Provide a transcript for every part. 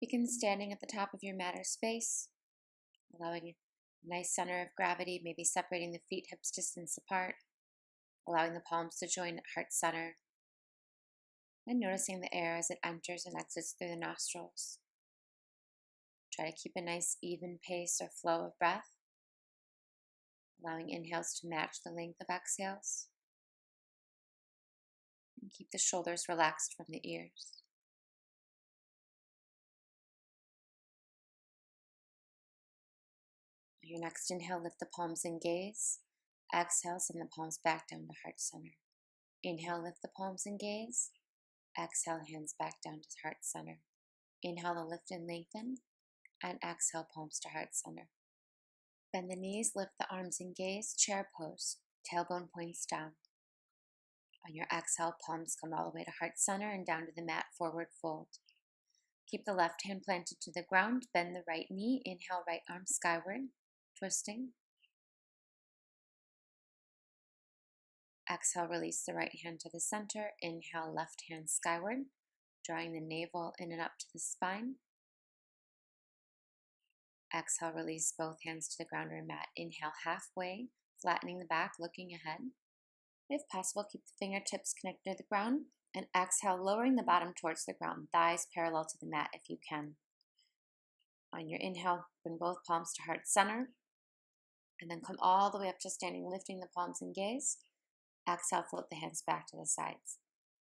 Begin standing at the top of your mat or space, allowing a nice center of gravity, maybe separating the feet hips distance apart, allowing the palms to join at heart center, and noticing the air as it enters and exits through the nostrils. Try to keep a nice even pace or flow of breath, allowing inhales to match the length of exhales, and keep the shoulders relaxed from the ears. On your next inhale, lift the palms and gaze. Exhale, send the palms back down to heart center. Inhale, lift the palms and gaze. Exhale, hands back down to heart center. Inhale to lift and lengthen, and exhale, palms to heart center. Bend the knees, lift the arms and gaze, chair pose, tailbone points down. On your exhale, palms come all the way to heart center and down to the mat, forward fold. Keep the left hand planted to the ground, bend the right knee, inhale, right arm skyward, twisting. Exhale, release the right hand to the center. Inhale, left hand skyward, drawing the navel in and up to the spine. Exhale, release both hands to the ground or mat. Inhale, halfway, flattening the back, looking ahead. If possible, keep the fingertips connected to the ground. And exhale, lowering the bottom towards the ground, thighs parallel to the mat if you can. On your inhale, bring both palms to heart center. And then come all the way up to standing, lifting the palms and gaze. Exhale, float the hands back to the sides.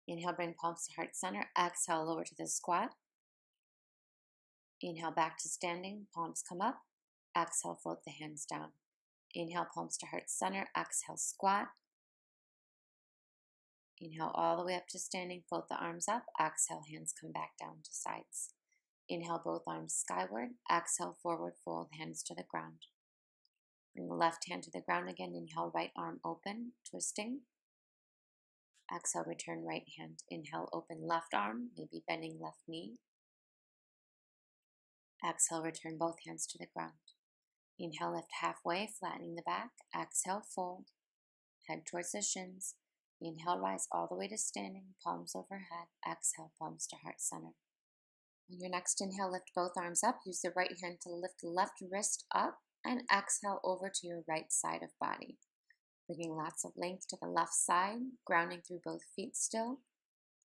Inhale, bring palms to heart center. Exhale, lower to the squat. Inhale, back to standing. Palms come up. Exhale, float the hands down. Inhale, palms to heart center. Exhale, squat. Inhale, all the way up to standing. Float the arms up. Exhale, hands come back down to sides. Inhale, both arms skyward. Exhale, forward fold, hands to the ground. Bring the left hand to the ground again. Inhale, right arm open, twisting. Exhale, return right hand. Inhale, open left arm, maybe bending left knee. Exhale, return both hands to the ground. Inhale, lift halfway, flattening the back. Exhale, fold. Head towards the shins. Inhale, rise all the way to standing, palms overhead. Exhale, palms to heart center. On your next inhale, lift both arms up. Use the right hand to lift the left wrist up. And exhale over to your right side of body. Bringing lots of length to the left side, grounding through both feet still.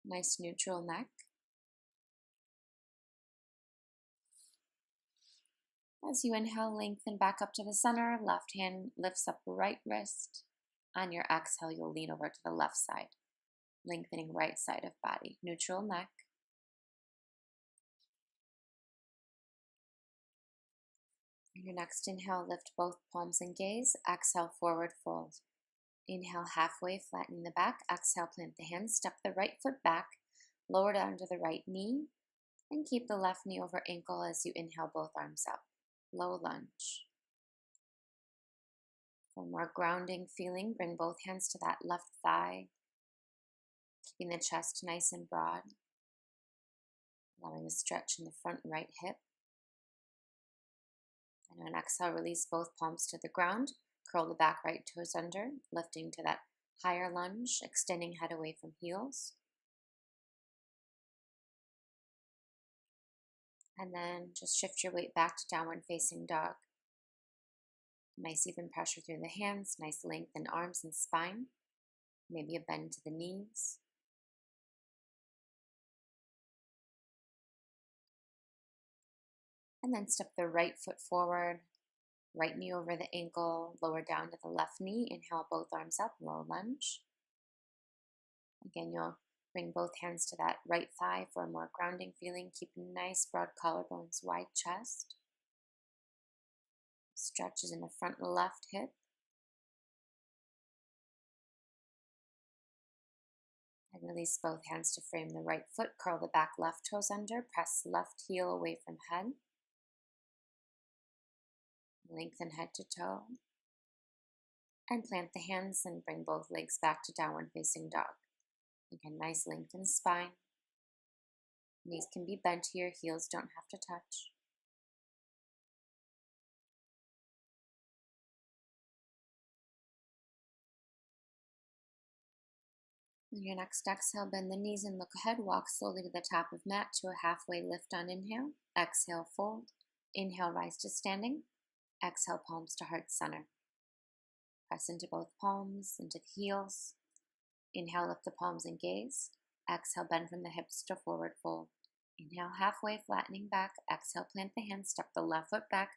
Nice neutral neck. As you inhale, lengthen back up to the center. Left hand lifts up right wrist. On your exhale, you'll lean over to the left side, lengthening right side of body. Neutral neck. On your next inhale, lift both palms and gaze. Exhale, forward fold. Inhale, halfway, flattening the back. Exhale, plant the hands. Step the right foot back. Lower down to the right knee. And keep the left knee over ankle as you inhale both arms up. Low lunge. For more grounding feeling, bring both hands to that left thigh. Keeping the chest nice and broad. Allowing a stretch in the front right hip. And on exhale, release both palms to the ground. Curl the back right toes under, lifting to that higher lunge, extending head away from heels. And then just shift your weight back to downward facing dog. Nice even pressure through the hands, nice length in arms and spine. Maybe a bend to the knees. And then step the right foot forward. Right knee over the ankle, lower down to the left knee. Inhale, both arms up, low lunge. Again, you'll bring both hands to that right thigh for a more grounding feeling. Keep nice broad collarbones, wide chest. Stretches in the front left hip. And release both hands to frame the right foot. Curl the back left toes under. Press left heel away from head. Lengthen head to toe. And plant the hands and bring both legs back to downward facing dog. Again, nice lengthened spine. Knees can be bent here, heels don't have to touch. On your next exhale, bend the knees and look ahead. Walk slowly to the top of mat to a halfway lift on inhale. Exhale, fold. Inhale, rise to standing. Exhale, palms to heart center. Press into both palms, into the heels. Inhale, lift the palms and gaze. Exhale, bend from the hips to forward fold. Inhale, halfway, flattening back. Exhale, plant the hands, step the left foot back.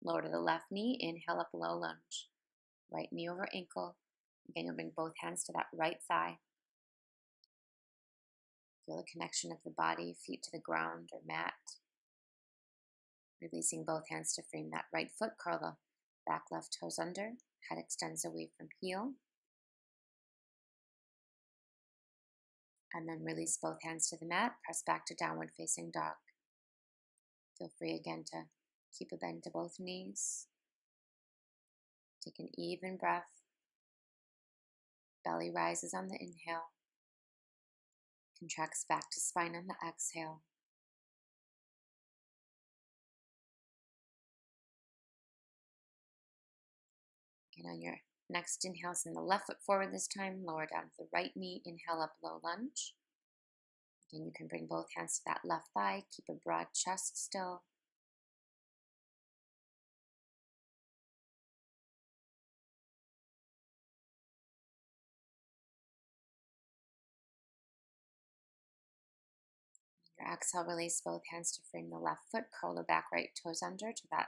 Lower to the left knee. Inhale, up, low lunge. Right knee over ankle. Again, you'll bring both hands to that right thigh. Feel the connection of the body, feet to the ground or mat. Releasing both hands to frame that right foot. Curl the back left toes under. Head extends away from heel. And then release both hands to the mat. Press back to downward facing dog. Feel free again to keep a bend to both knees. Take an even breath. Belly rises on the inhale. Contracts back to spine on the exhale. Again, on your next inhale, send the left foot forward this time. Lower down to the right knee. Inhale, up, low lunge. Again, you can bring both hands to that left thigh. Keep a broad chest still. Your exhale, release both hands to frame the left foot. Curl the back right toes under to that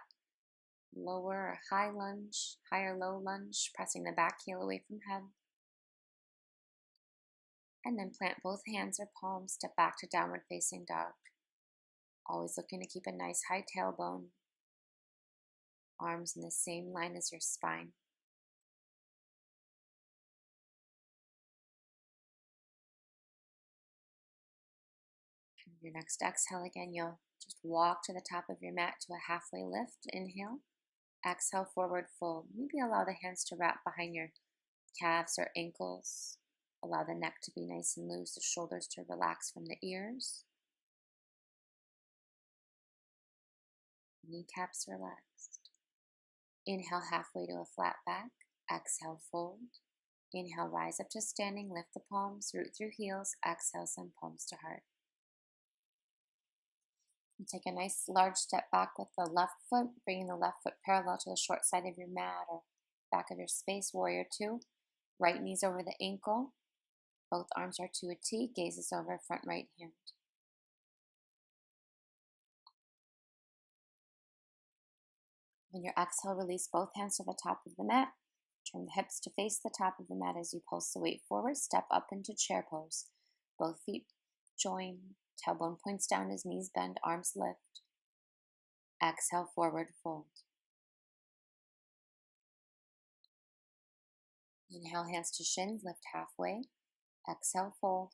lower or high lunge, higher low lunge, pressing the back heel away from head. And then plant both hands or palms, step back to downward facing dog. Always looking to keep a nice high tailbone. Arms in the same line as your spine. And your next exhale again, you'll just walk to the top of your mat to a halfway lift. Inhale. Exhale, forward fold. Maybe allow the hands to wrap behind your calves or ankles. Allow the neck to be nice and loose, the shoulders to relax from the ears. Kneecaps relaxed. Inhale, halfway to a flat back. Exhale, fold. Inhale, rise up to standing. Lift the palms, root through heels. Exhale, send palms to heart. And take a nice large step back with the left foot, bringing the left foot parallel to the short side of your mat or back of your space. Warrior two. Right knees over the ankle. Both arms are to a T. Gazes over front right hand. On your exhale, release both hands to the top of the mat. Turn the hips to face the top of the mat as you pulse the weight forward. Step up into chair pose. Both feet join. Tailbone points down as knees bend, arms lift. Exhale, forward fold. Inhale, hands to shins, lift halfway. Exhale, fold.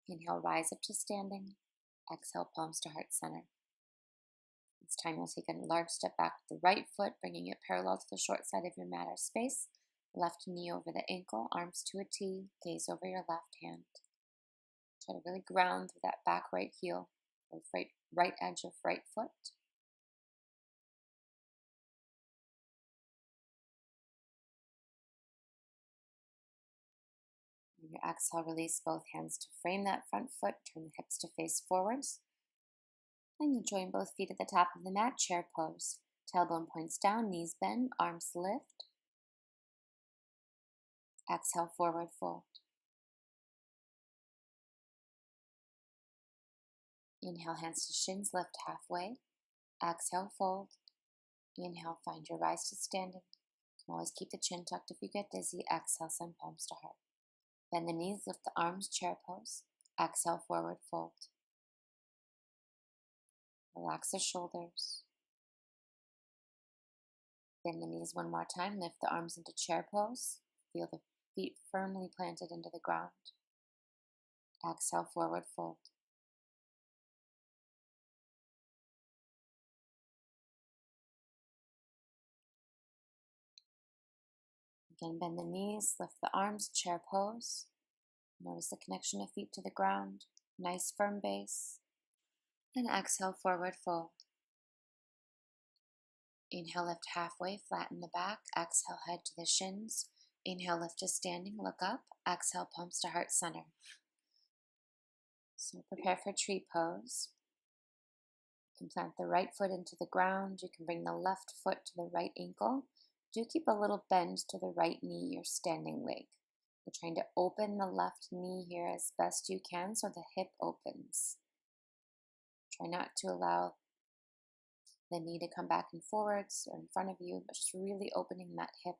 Inhale, rise up to standing. Exhale, palms to heart center. This time you'll take a large step back with the right foot, bringing it parallel to the short side of your mat or space. Left knee over the ankle, arms to a T, gaze over your left hand. Try to really ground through that back right heel or right edge of right foot. On your exhale, release both hands to frame that front foot, turn the hips to face forwards. And you'll join both feet at the top of the mat, chair pose. Tailbone points down, knees bend, arms lift. Exhale, forward fold. Inhale, hands to shins, lift halfway. Exhale, fold. Inhale, find your rise to standing. You can always keep the chin tucked if you get dizzy. Exhale, send palms to heart. Bend the knees, lift the arms, chair pose. Exhale, forward fold. Relax the shoulders. Bend the knees one more time. Lift the arms into chair pose. Feel the feet firmly planted into the ground. Exhale, forward fold. Again, bend the knees, lift the arms, chair pose. Notice the connection of feet to the ground. Nice firm base. And exhale, forward fold. Inhale, lift halfway, flatten the back. Exhale, head to the shins. Inhale, lift to standing, look up. Exhale, palms to heart center. So prepare for tree pose. You can plant the right foot into the ground. You can bring the left foot to the right ankle. Do keep a little bend to the right knee, your standing leg. You're trying to open the left knee here as best you can so the hip opens. Try not to allow the knee to come back and forwards or in front of you, but just really opening that hip,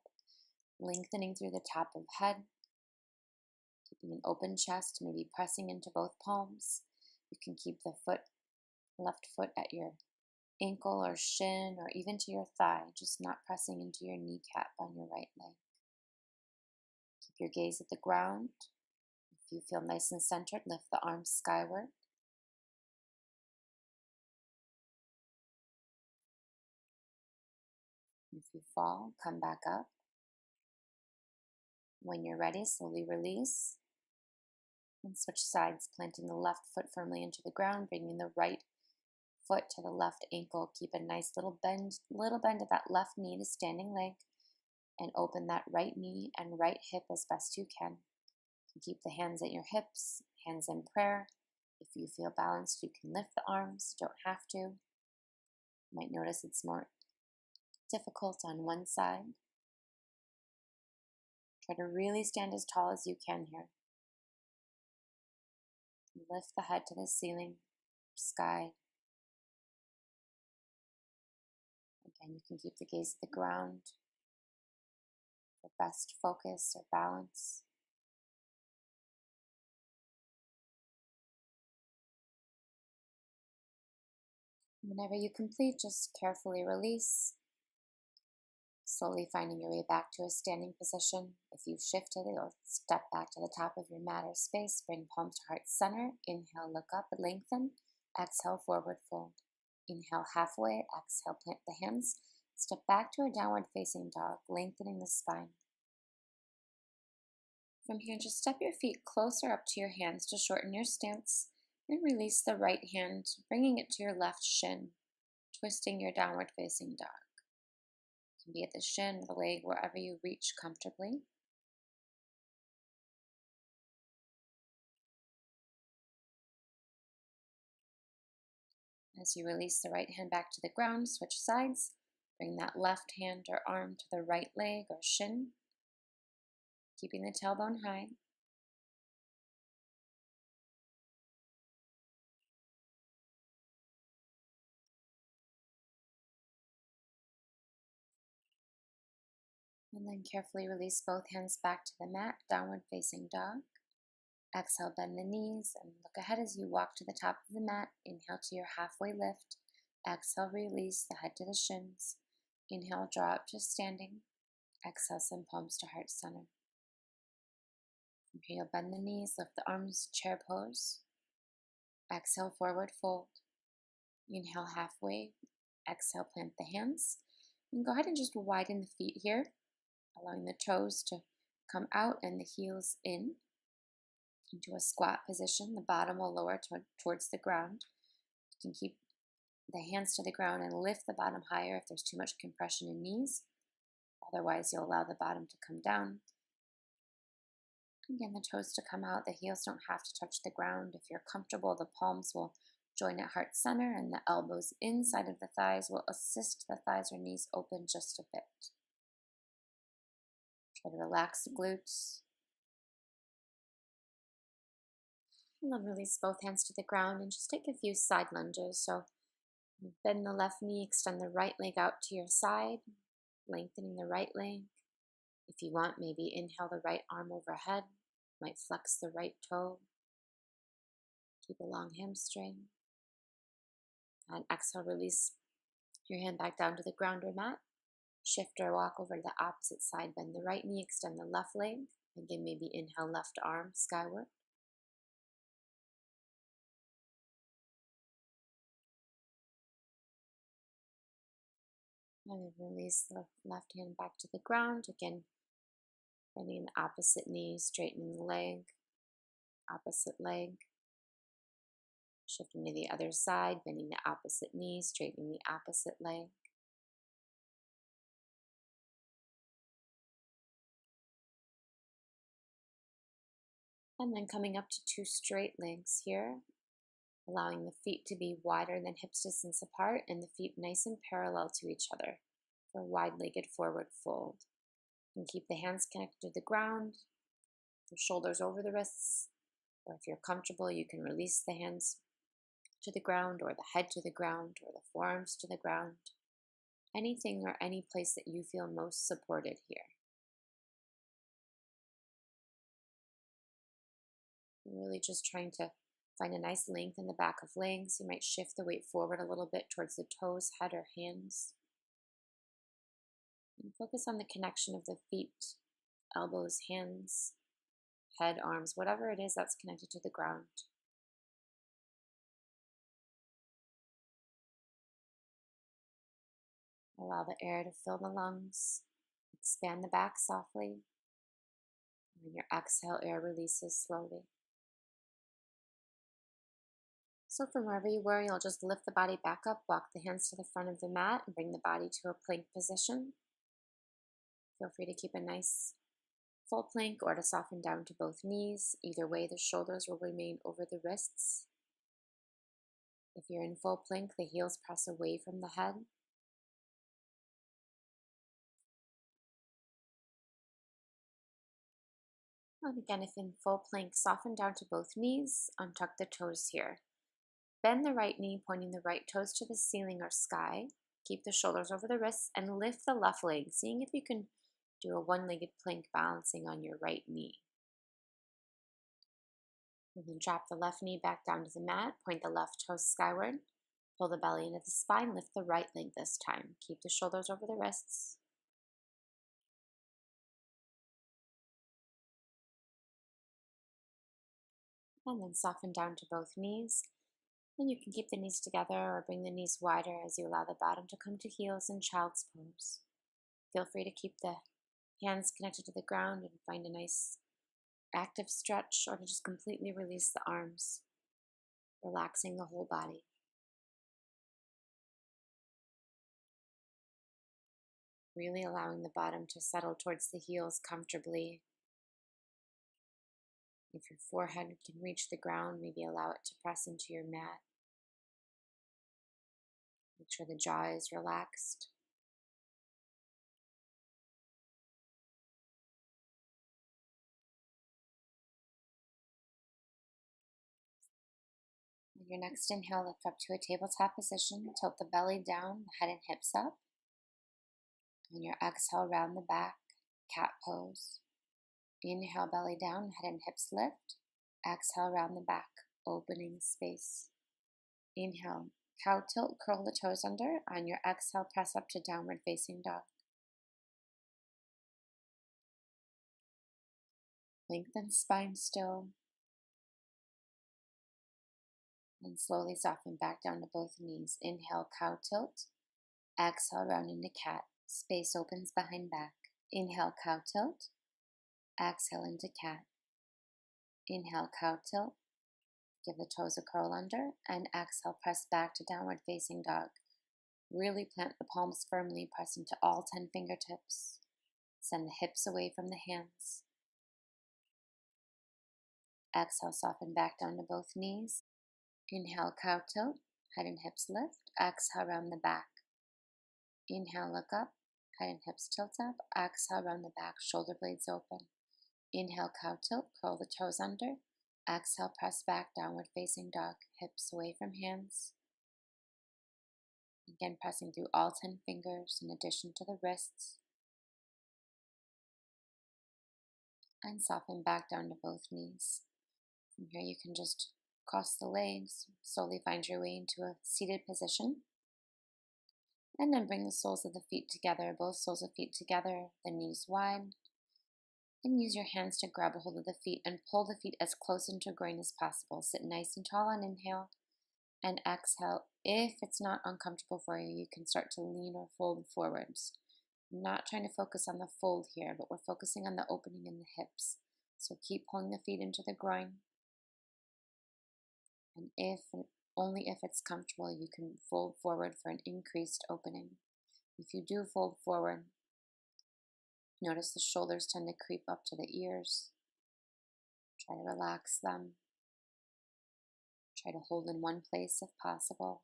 lengthening through the top of head, keeping an open chest, maybe pressing into both palms. You can keep the left foot at your ankle or shin or even to your thigh, just not pressing into your kneecap on your right leg. Keep your gaze at the ground. If you feel nice and centered, lift the arms skyward. If you fall, come back up. When you're ready, slowly release and switch sides, planting the left foot firmly into the ground, bringing the right foot to the left ankle. Keep a nice little bend of that left knee to standing leg, and open that right knee and right hip as best you can. Keep the hands at your hips, hands in prayer. If you feel balanced, you can lift the arms, you don't have to. You might notice it's more difficult on one side. Try to really stand as tall as you can here. Lift the head to the ceiling, sky. Again, you can keep the gaze at the ground for best focus or balance. Whenever you complete, just carefully release. Slowly finding your way back to a standing position. If you've shifted, you'll step back to the top of your mat or space. Bring palms to heart center. Inhale, look up and lengthen. Exhale, forward fold. Inhale, halfway. Exhale, plant the hands. Step back to a downward facing dog, lengthening the spine. From here, just step your feet closer up to your hands to shorten your stance. And release the right hand, bringing it to your left shin, twisting your downward facing dog. Be at the shin, the leg, wherever you reach comfortably. As you release the right hand back to the ground, switch sides. Bring that left hand or arm to the right leg or shin, keeping the tailbone high. And then carefully release both hands back to the mat, downward facing dog. Exhale, bend the knees and look ahead as you walk to the top of the mat. Inhale to your halfway lift. Exhale, release the head to the shins. Inhale, draw up to standing. Exhale, send palms to heart center. From here, you'll bend the knees, lift the arms, chair pose. Exhale, forward fold. Inhale, halfway. Exhale, plant the hands. And go ahead and just widen the feet here, allowing the toes to come out and the heels in into a squat position. The bottom will lower towards the ground. You can keep the hands to the ground and lift the bottom higher if there's too much compression in knees. Otherwise, you'll allow the bottom to come down. Again, the toes to come out. The heels don't have to touch the ground. If you're comfortable, the palms will join at heart center and the elbows inside of the thighs will assist the thighs or knees open just a bit. Try to relax the glutes. And then release both hands to the ground and just take a few side lunges. So bend the left knee, extend the right leg out to your side, lengthening the right leg. If you want, maybe inhale the right arm overhead, might flex the right toe. Keep a long hamstring. And exhale, release your hand back down to the ground or mat. Shift or walk over to the opposite side. Bend the right knee, extend the left leg. Again, maybe inhale left arm skyward. And then release the left hand back to the ground. Again, bending the opposite knee, straightening the leg, opposite leg. Shifting to the other side, bending the opposite knee, straightening the opposite leg. And then coming up to 2 straight legs here, allowing the feet to be wider than hips distance apart and the feet nice and parallel to each other for a wide-legged forward fold. And keep the hands connected to the ground, the shoulders over the wrists, or if you're comfortable, you can release the hands to the ground or the head to the ground or the forearms to the ground. Anything or any place that you feel most supported here. You're really just trying to find a nice length in the back of legs. You might shift the weight forward a little bit towards the toes, head, or hands. And focus on the connection of the feet, elbows, hands, head, arms, whatever it is that's connected to the ground. Allow the air to fill the lungs. Expand the back softly. And when your exhale, air releases slowly. So from wherever you were, you'll just lift the body back up, walk the hands to the front of the mat, and bring the body to a plank position. Feel free to keep a nice full plank or to soften down to both knees. Either way, the shoulders will remain over the wrists. If you're in full plank, the heels press away from the head. And again, if in full plank, soften down to both knees, untuck the toes here. Bend the right knee, pointing the right toes to the ceiling or sky. Keep the shoulders over the wrists and lift the left leg, seeing if you can do a one-legged plank balancing on your right knee. And then drop the left knee back down to the mat, point the left toes skyward, pull the belly into the spine, lift the right leg this time. Keep the shoulders over the wrists. And then soften down to both knees. And you can keep the knees together or bring the knees wider as you allow the bottom to come to heels in child's pose. Feel free to keep the hands connected to the ground and find a nice active stretch, or to just completely release the arms, relaxing the whole body. Really allowing the bottom to settle towards the heels comfortably. If your forehead can reach the ground, maybe allow it to press into your mat. Make sure the jaw is relaxed. On your next inhale, lift up to a tabletop position. Tilt the belly down, the head and hips up. On your exhale, round the back, cat pose. Inhale, belly down, head and hips lift. Exhale, round the back, opening space. Inhale, cow tilt, curl the toes under. On your exhale, press up to downward facing dog. Lengthen spine still. And slowly soften back down to both knees. Inhale, cow tilt. Exhale, round into cat. Space opens behind back. Inhale, cow tilt. Exhale into cat. Inhale, cow tilt. Give the toes a curl under. And exhale, press back to downward facing dog. Really plant the palms firmly, press into all 10 fingertips. Send the hips away from the hands. Exhale, soften back down to both knees. Inhale, cow tilt. Head and hips lift. Exhale, round the back. Inhale, look up. Head and hips tilt up. Exhale, round the back. Shoulder blades open. Inhale, cow tilt. Curl the toes under. Exhale, press back. Downward facing dog. Hips away from hands. Again, pressing through all 10 fingers in addition to the wrists. And soften back down to both knees. From here, you can just cross the legs. Slowly find your way into a seated position. And then bring the soles of the feet together, both soles of feet together, the knees wide. And use your hands to grab a hold of the feet and pull the feet as close into groin as possible. Sit nice and tall on inhale, and exhale. If it's not uncomfortable for you, you can start to lean or fold forwards. I'm not trying to focus on the fold here, but we're focusing on the opening in the hips. So keep pulling the feet into the groin. And only if it's comfortable, you can fold forward for an increased opening. If you do fold forward, notice the shoulders tend to creep up to the ears. Try to relax them. Try to hold in one place if possible.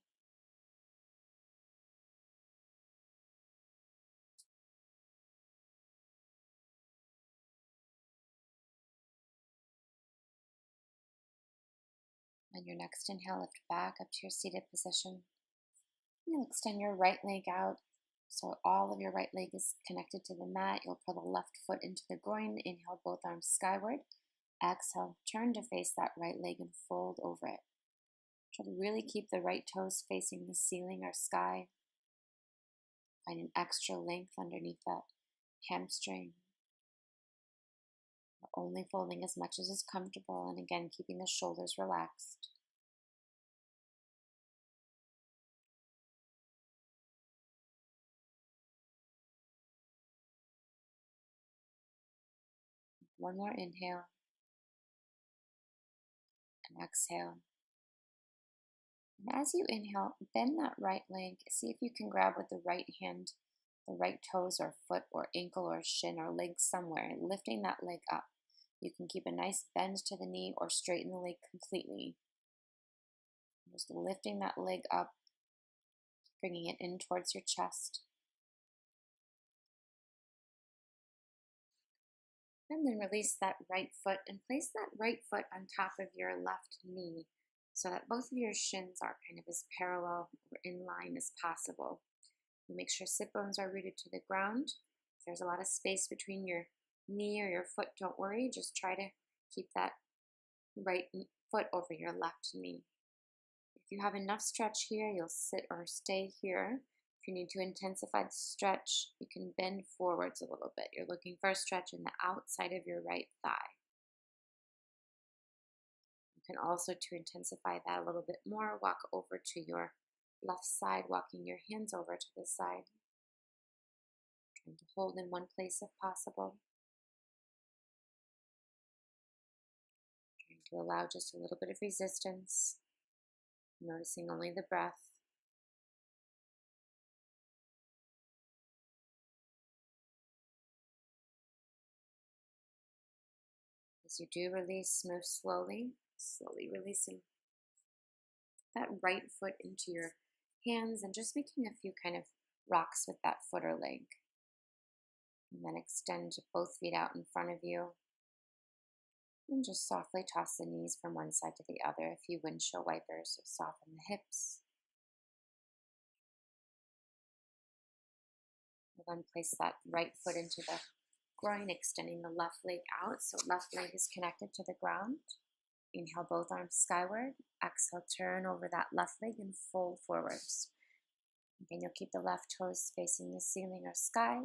On your next inhale, lift back up to your seated position. You'll extend your right leg out so all of your right leg is connected to the mat. You'll pull the left foot into the groin. Inhale, both arms skyward. Exhale, turn to face that right leg and fold over it. Try to really keep the right toes facing the ceiling or sky. Find an extra length underneath that hamstring. Only folding as much as is comfortable, and again, keeping the shoulders relaxed. One more inhale and exhale. And as you inhale, bend that right leg. See if you can grab with the right hand, the right toes or foot or ankle or shin or leg somewhere, and lifting that leg up. You can keep a nice bend to the knee or straighten the leg completely. Just lifting that leg up, bringing it in towards your chest. And then release that right foot and place that right foot on top of your left knee so that both of your shins are kind of as parallel or in line as possible. You make sure sit bones are rooted to the ground. If there's a lot of space between your knee or your foot, don't worry. Just try to keep that right foot over your left knee. If you have enough stretch here, you'll sit or stay here. If you need to intensify the stretch, you can bend forwards a little bit. You're looking for a stretch in the outside of your right thigh. You can also, to intensify that a little bit more, walk over to your left side, walking your hands over to the side. Trying to hold in one place if possible. Trying to allow just a little bit of resistance. Noticing only the breath. As you do release, move slowly releasing that right foot into your hands and just making a few kind of rocks with that foot or leg. And then extend both feet out in front of you. And just softly toss the knees from one side to the other. A few windshield wipers to soften the hips. And then place that right foot into the groin, extending the left leg out. So left leg is connected to the ground. Inhale, both arms skyward. Exhale, turn over that left leg and fold forwards. Again, you'll keep the left toes facing the ceiling or sky.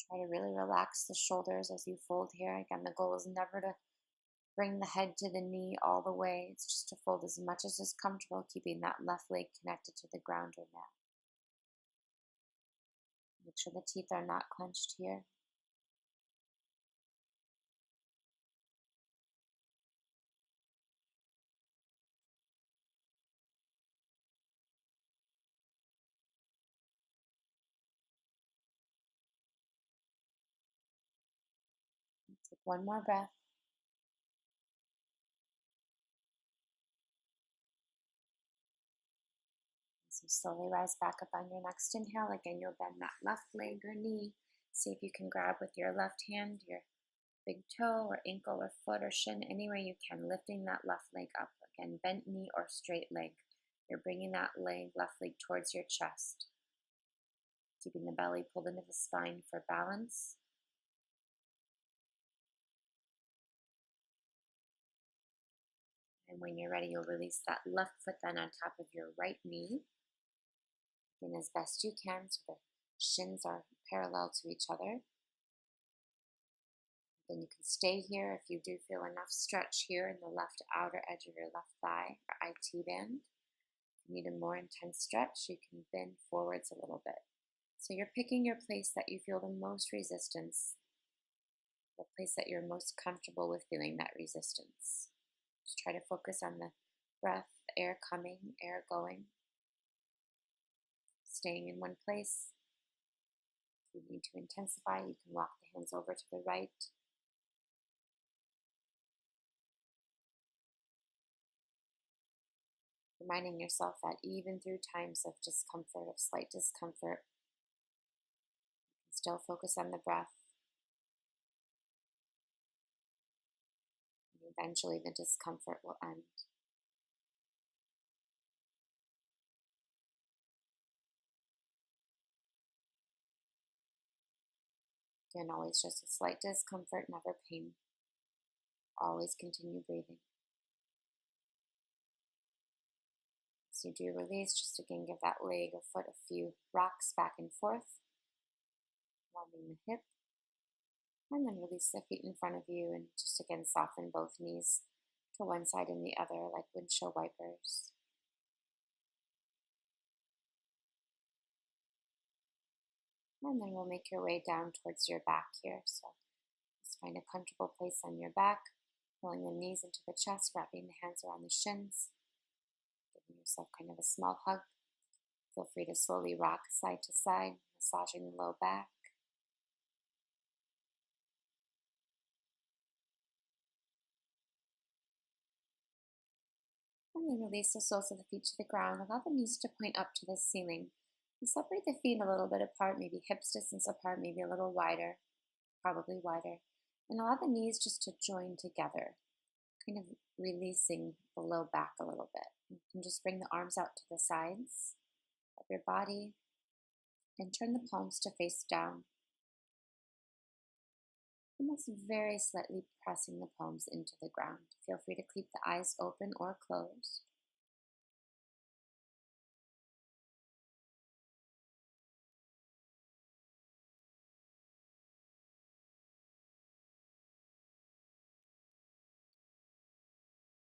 Try to really relax the shoulders as you fold here. Again, the goal is never to bring the head to the knee all the way. It's just to fold as much as is comfortable, keeping that left leg connected to the ground or mat. Make sure the teeth are not clenched here. Take one more breath. As you slowly rise back up on your next inhale, again, you'll bend that left leg or knee. See if you can grab with your left hand your big toe or ankle or foot or shin, anywhere you can, lifting that left leg up. Again, bent knee or straight leg. You're bringing that left leg towards your chest. Keeping the belly pulled into the spine for balance. And when you're ready, you'll release that left foot then on top of your right knee. And as best you can, so the shins are parallel to each other. Then you can stay here if you do feel enough stretch here in the left outer edge of your left thigh or IT band. If you need a more intense stretch, you can bend forwards a little bit. So you're picking your place that you feel the most resistance, the place that you're most comfortable with feeling that resistance. Just try to focus on the breath, the air coming, air going. Staying in one place. If you need to intensify, you can walk the hands over to the right. reminding yourself that even through times of discomfort, of slight discomfort, still focus on the breath. And eventually, the discomfort will end. Again, always just a slight discomfort, never pain. Always continue breathing. As you do release, just again give that leg or foot a few rocks back and forth, rounding the hip. And then release the feet in front of you and just again soften both knees to one side and the other like windshield wipers. And then we'll make your way down towards your back here. So just find a comfortable place on your back, pulling the knees into the chest, wrapping the hands around the shins, giving yourself kind of a small hug. Feel free to slowly rock side to side, massaging the low back. And then release the soles of the feet to the ground. Allow the knees to point up to the ceiling. And separate the feet a little bit apart, maybe hips distance apart, maybe a little wider, probably wider. And allow the knees just to join together, kind of releasing the low back a little bit. You can just bring the arms out to the sides of your body and turn the palms to face down. Almost very slightly pressing the palms into the ground. Feel free to keep the eyes open or closed.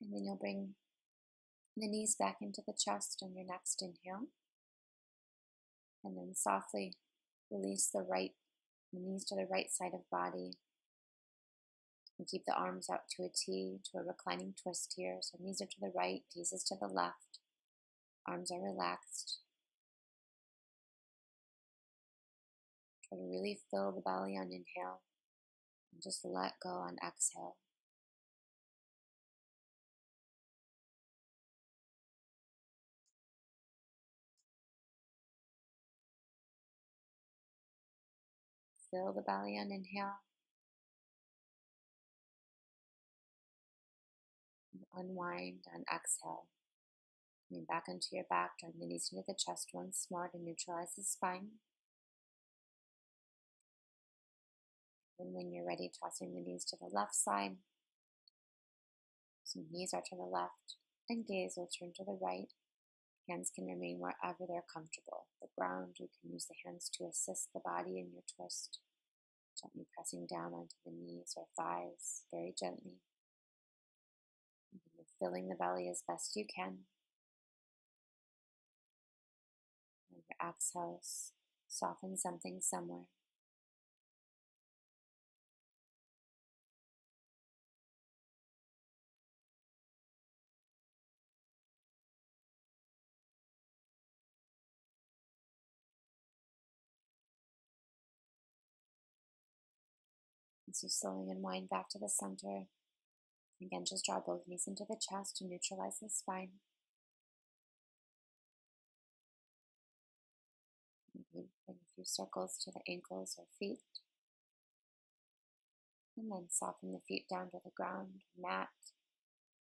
And then you'll bring the knees back into the chest on your next inhale. And then softly release the knees to the right side of body. And keep the arms out to a T, to a reclining twist here. So knees are to the right, gaze is to the left. Arms are relaxed. Try to really fill the belly on inhale. And just let go on exhale. Fill the belly on inhale. And unwind on exhale. Coming back onto your back, drawing the knees into the chest once more to neutralize the spine. And when you're ready, tossing the knees to the left side. So knees are to the left and gaze will turn to the right. Hands can remain wherever they're comfortable. The ground, you can use the hands to assist the body in your twist. Gently pressing down onto the knees or thighs, very gently. And then filling the belly as best you can. And your exhales, soften something somewhere. As you slowly unwind back to the center, again, just draw both knees into the chest to neutralize the spine. Maybe bring a few circles to the ankles or feet. And then soften the feet down to the ground, mat,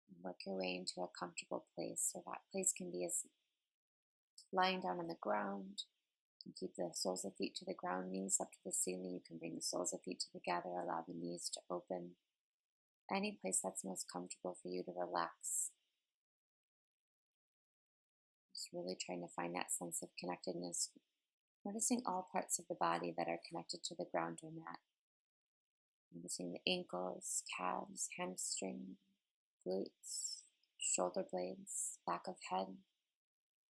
and work your way into a comfortable place. So that place can be as lying down on the ground. You can keep the soles of feet to the ground, knees up to the ceiling. You can bring the soles of feet together, allow the knees to open. Any place that's most comfortable for you to relax. Just really trying to find that sense of connectedness. Noticing all parts of the body that are connected to the ground or mat. Noticing the ankles, calves, hamstring, glutes, shoulder blades, back of head,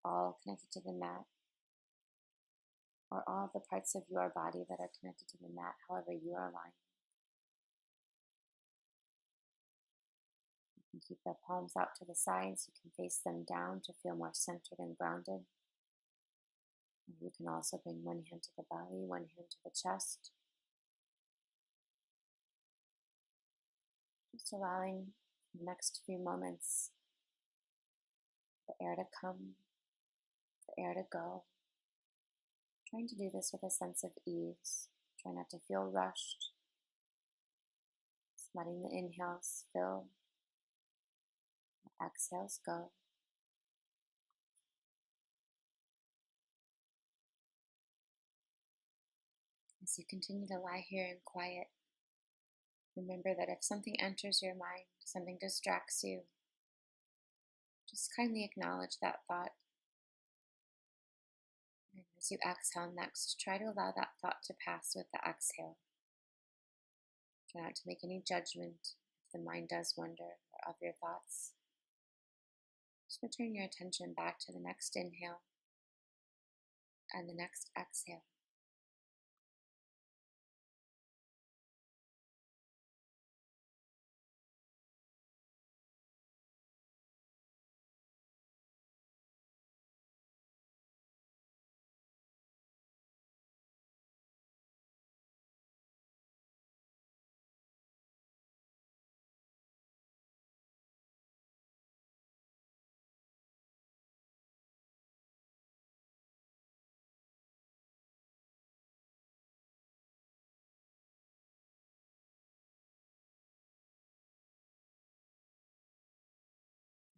all connected to the mat. Or all the parts of your body that are connected to the mat, however you are lying. You can keep the palms out to the sides. You can face them down to feel more centered and grounded. And you can also bring one hand to the belly, one hand to the chest. Just allowing the next few moments the air to come, the air to go. Trying to do this with a sense of ease. Try not to feel rushed. Just letting the inhales fill, the exhales go. As you continue to lie here in quiet, remember that if something enters your mind, something distracts you, just kindly acknowledge that thought. And as you exhale next, try to allow that thought to pass with the exhale. Try not to make any judgment if the mind does wander or of your thoughts. Just return your attention back to the next inhale and the next exhale.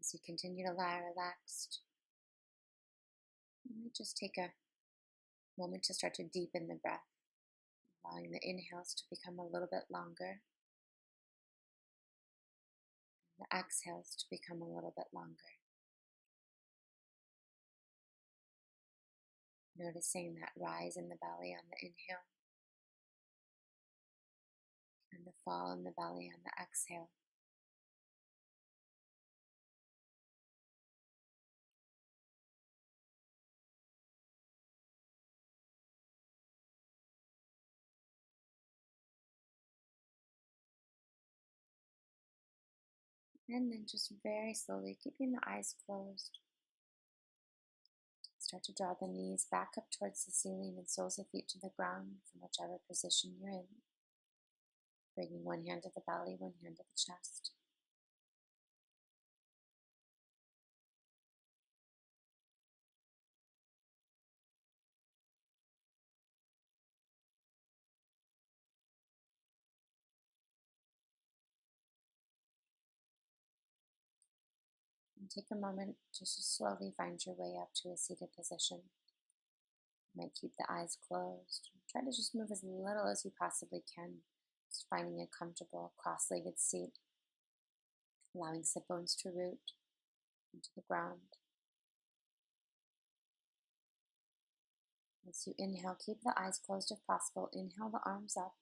As you continue to lie relaxed, you might just take a moment to start to deepen the breath, allowing the inhales to become a little bit longer and the exhales to become a little bit longer. Noticing that rise in the belly on the inhale and the fall in the belly on the exhale. And then just very slowly, keeping the eyes closed, start to draw the knees back up towards the ceiling and soles of feet to the ground from whichever position you're in. Bringing one hand to the belly, one hand to the chest. And take a moment to just slowly find your way up to a seated position. You might keep the eyes closed. Try to just move as little as you possibly can. Just finding a comfortable cross-legged seat. Allowing sit bones to root into the ground. As you inhale, keep the eyes closed if possible. Inhale the arms up.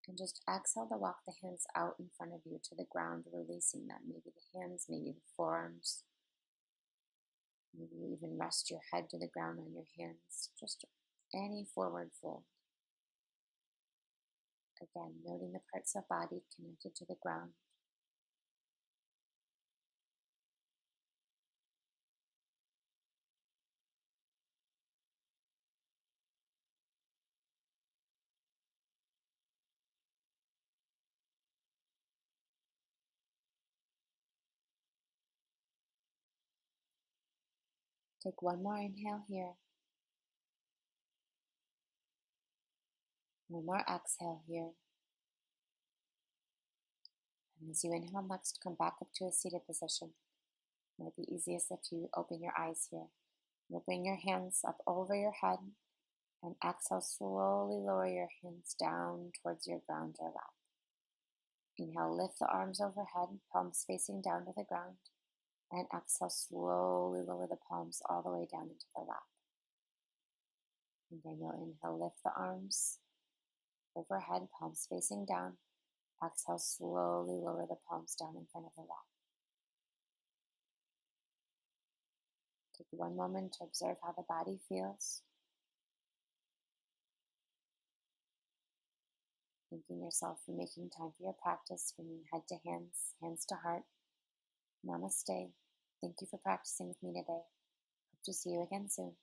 And just exhale to walk the hands out in front of you to the ground, releasing them. Maybe the hands, maybe the forearms. Maybe you even rest your head to the ground on your hands. Just any forward fold. Again, noting the parts of body connected to the ground. Take one more inhale here. One more exhale here. And as you inhale next, come back up to a seated position. It might be easiest if you open your eyes here. You'll bring your hands up over your head and exhale, slowly lower your hands down towards your ground or lap. Inhale, lift the arms overhead, palms facing down to the ground. And exhale, slowly lower the palms all the way down into the lap. And then you'll inhale, lift the arms overhead, palms facing down. Exhale, slowly lower the palms down in front of the lap. Take one moment to observe how the body feels. Thanking yourself for making time for your practice, bringing head to hands, hands to heart. Namaste. Thank you for practicing with me today. Hope to see you again soon.